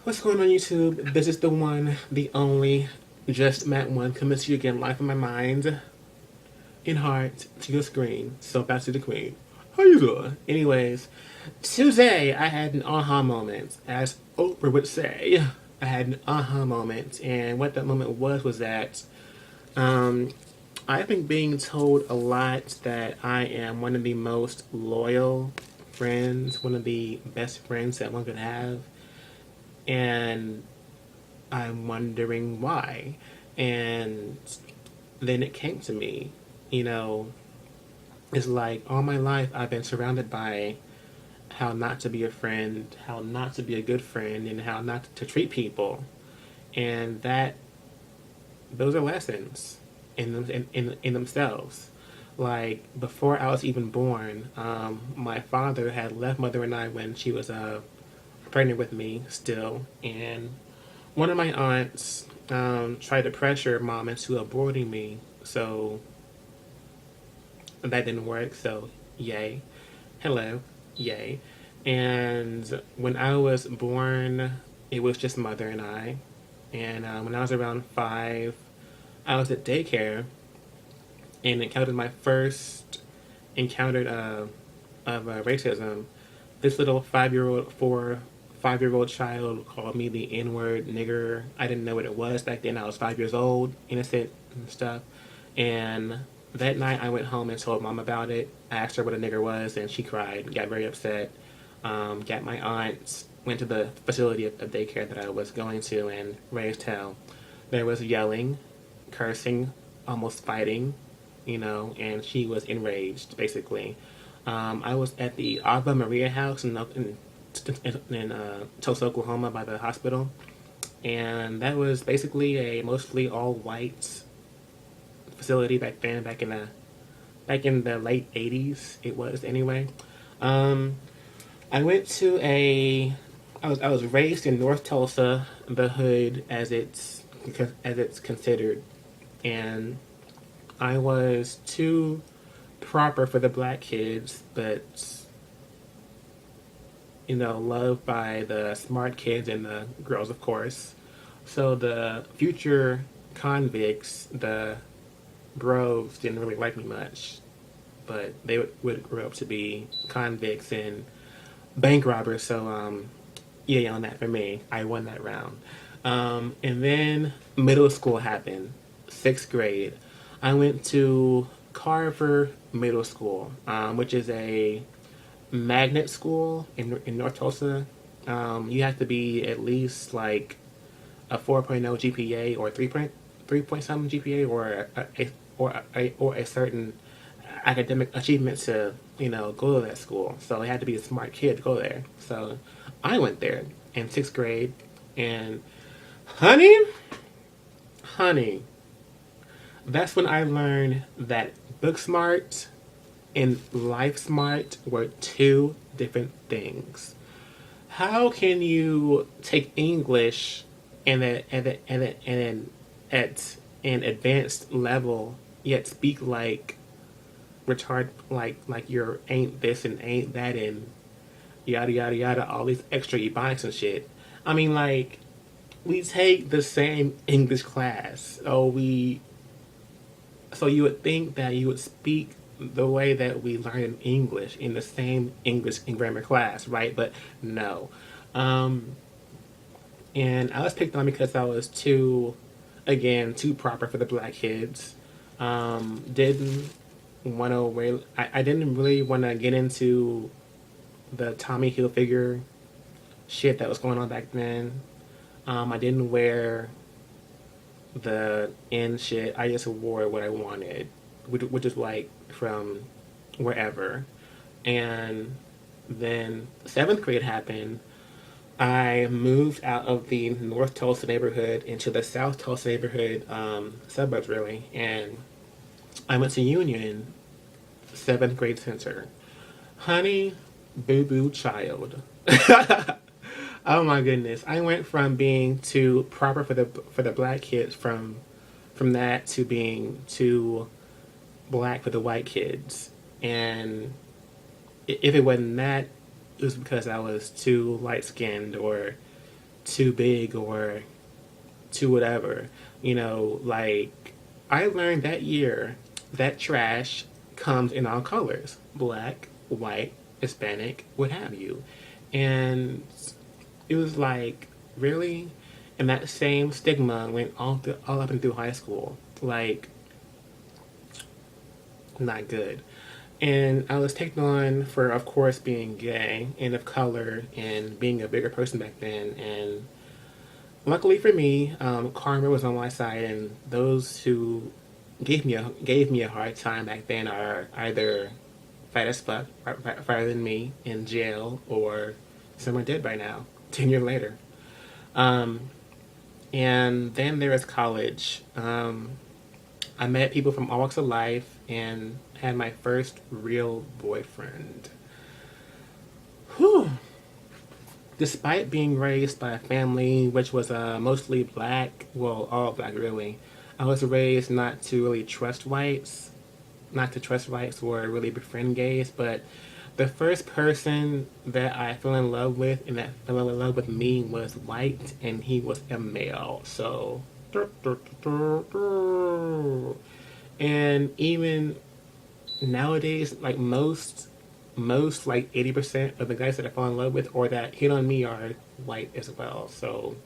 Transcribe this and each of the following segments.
What's going on, YouTube? This is the one, the only, just Matt One coming to you again, live in my mind, in heart, to your screen. So back to the queen. How you doing? Anyways, today I had an aha moment, as Oprah would say. I had an aha moment, and what that moment was that um, I've been being told a lot that I am one of the most loyal friends, one of the best friends that one could have, and I'm wondering why. And then it came to me, you know, it's like all my life I've been surrounded by how not to be a friend, how not to be a good friend, and how not to treat people. And those are lessons in themselves. Like before I was even born, my father had left mother and I when she was pregnant with me still, and one of my aunts tried to pressure mom into aborting me, so that didn't work. So, yay. Hello. Yay. And when I was born, it was just mother and I. And when I was around 5, I was at daycare and encountered my first encounter of racism. This little 5-year old child called me the N word nigger. I didn't know what it was back then. I was 5 years old, innocent and stuff. And that night I went home and told mom about it. I asked her what a nigger was, and she cried, got very upset. Got my aunt, went to the facility of daycare that I was going to, and raised hell. There was yelling, cursing, almost fighting, and she was enraged, basically. I was at the Ave Maria house in Tulsa, Oklahoma, by the hospital, and that was basically a mostly all white facility back then, back in the late '80s. It was anyway. Um, I went to a. I was raised in North Tulsa, the hood as it's considered, and I was too proper for the black kids, but loved by the smart kids and the girls, of course. So the future convicts, the bros, didn't really like me much, but they would grow up to be convicts and bank robbers. So, yeah, on that for me. I won that round. And then middle school happened, 6th grade. I went to Carver Middle School, which is a magnet school in North Tulsa. You have to be at least like a 4.0 GPA or 3 point something GPA or a certain academic achievement to go to that school. So it had to be a smart kid to go there. So I went there in 6th grade, and honey, honey, that's when I learned that book smart and life smart were two different things. How can you take English and at an advanced level yet speak like retard, like you're ain't this and ain't that and yada yada yada, all these extra ebonics and shit? I mean, like, we take the same English class, so you would think that you would speak the way that we learn in English in the same English and grammar class, right? But no. Um, and I was picked on because I was too proper for the black kids. Didn't want to wear. I didn't really want to get into the Tommy Hilfiger shit that was going on back then. I didn't wear the end shit. I just wore what I wanted, which is like from wherever. And then 7th grade happened. I moved out of the North Tulsa neighborhood into the South Tulsa neighborhood, suburbs really, and I went to Union 7th grade center. Honey, boo boo child. Oh my goodness! I went from being too proper for the black kids, from that to being too black for the white kids, and if it wasn't that, it was because I was too light skinned or too big or too whatever. You know, like I learned that year that trash comes in all colors: black, white, Hispanic, what have you. And it was like, really? And that same stigma went all up and through high school. Like, not good. And I was taken on for, of course, being gay and of color and being a bigger person back then. And luckily for me, karma was on my side, and those who gave me a hard time back then are either fat as fuck, fatter than me, in jail, or someone dead by now, 10 years later. Um, and then there was college. I met people from all walks of life and had my first real boyfriend. Whew. Despite being raised by a family which was mostly black, well, all black really, I was raised not to really trust whites, not to trust whites or really befriend gays, but the first person that I fell in love with and that fell in love with me was white, and he was a male. So, and even nowadays, like most like 80% of the guys that I fall in love with or that hit on me are white as well. So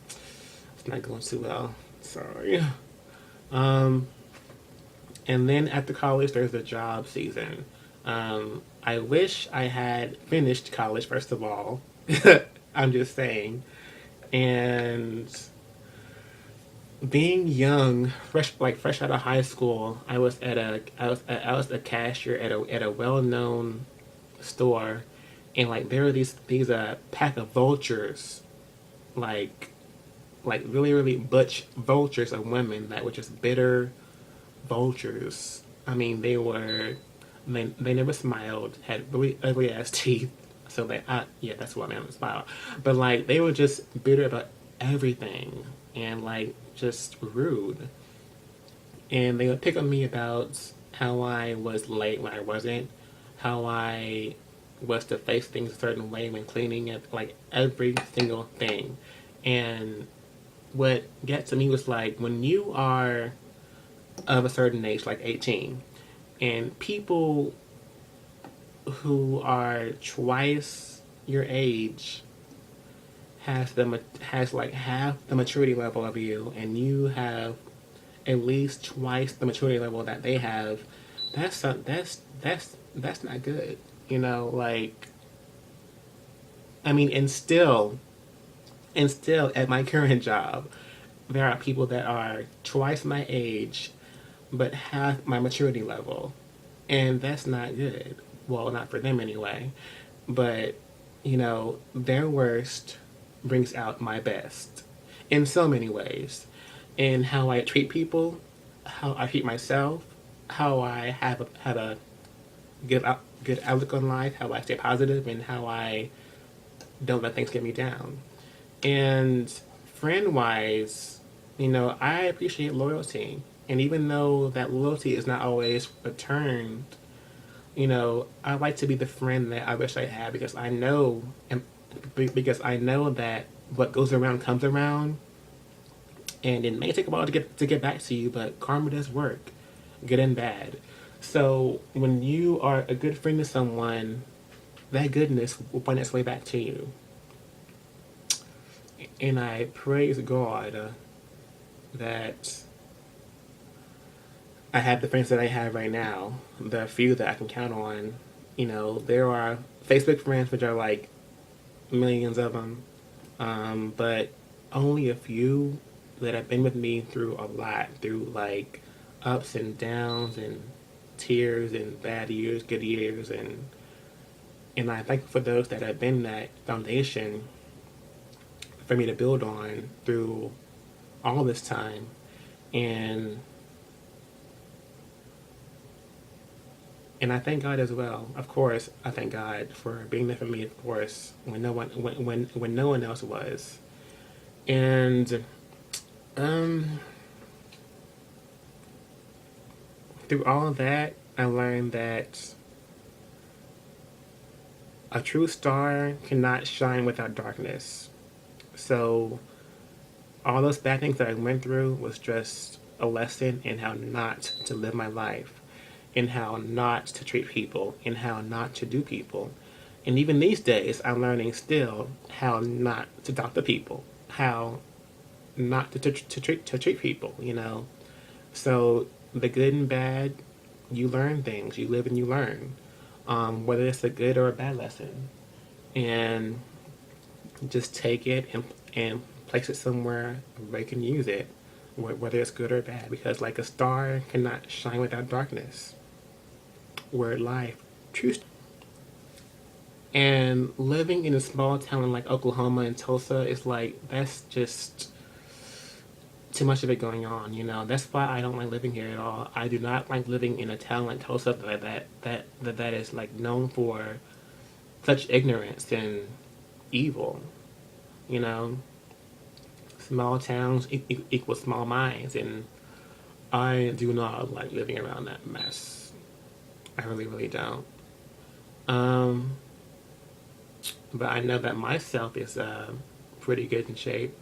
it's not going too well. Sorry. Um, and then after college, there's the job season. I wish I had finished college first of all. I'm just saying. And being young, fresh out of high school, I was a cashier at a well known store, and like there were these pack of vultures, like really butch vultures of women that were just bitter vultures. I mean, they never smiled, had really ugly ass teeth. So yeah, that's what I meant, smile. But like they were just bitter about everything and like just rude. And they would pick on me about how I was late when I wasn't, how I was to face things a certain way when cleaning it, like every single thing. And what got to me was like when you are of a certain age, like 18, and people who are twice your age has like half the maturity level of you, and you have at least twice the maturity level that they have. That's not good. You know, like I mean, and still at my current job, there are people that are twice my age, but half my maturity level, and that's not good. Well, not for them anyway. But you know, their worst brings out my best in so many ways. In how I treat people, how I treat myself, how I have a good outlook on life, how I stay positive, and how I don't let things get me down. And friend wise, you know, I appreciate loyalty. And even though that loyalty is not always returned, you know, I like to be the friend that I wish I had because I know, and because I know that what goes around comes around, and it may take a while to get back to you, but karma does work, good and bad. So when you are a good friend to someone, that goodness will find its way back to you. And I praise God that I have the friends that I have right now, the few that I can count on. You know, there are Facebook friends, which are like millions of them, but only a few that have been with me through a lot, through like ups and downs and tears and bad years, good years, and I thank for those that have been that foundation for me to build on through all this time. And I thank God as well. Of course, I thank God for being there for me. Of course, when no one else was, and um, through all of that, I learned that a true star cannot shine without darkness. So all those bad things that I went through was just a lesson in how not to live my life, in how not to treat people, in how not to do people. And even these days, I'm learning still how not to talk to people, how not to treat people, you know. So the good and bad, you learn things, you live and you learn, whether it's a good or a bad lesson, and just take it and place it somewhere where you can use it, whether it's good or bad. Because like a star cannot shine without darkness. Word life, true. And living in a small town like Oklahoma and Tulsa is like that's just too much of it going on. You know, that's why I don't like living here at all. I do not like living in a town like Tulsa that is like known for such ignorance and evil. You know, small towns equal small minds, and I do not like living around that mess. I really, really don't. Um, but I know that myself is pretty good in shape.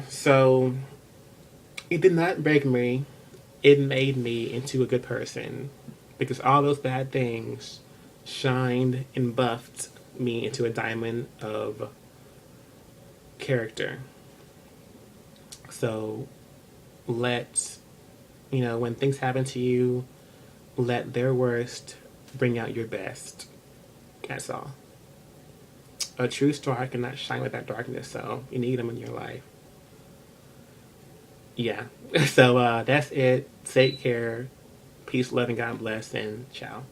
So it did not break me. It made me into a good person because all those bad things shined and buffed me into a diamond of character. So let, when things happen to you, let their worst bring out your best. That's all. A true star cannot shine without darkness, so you need them in your life. Yeah. So that's it. Take care. Peace, love, and God bless, and ciao.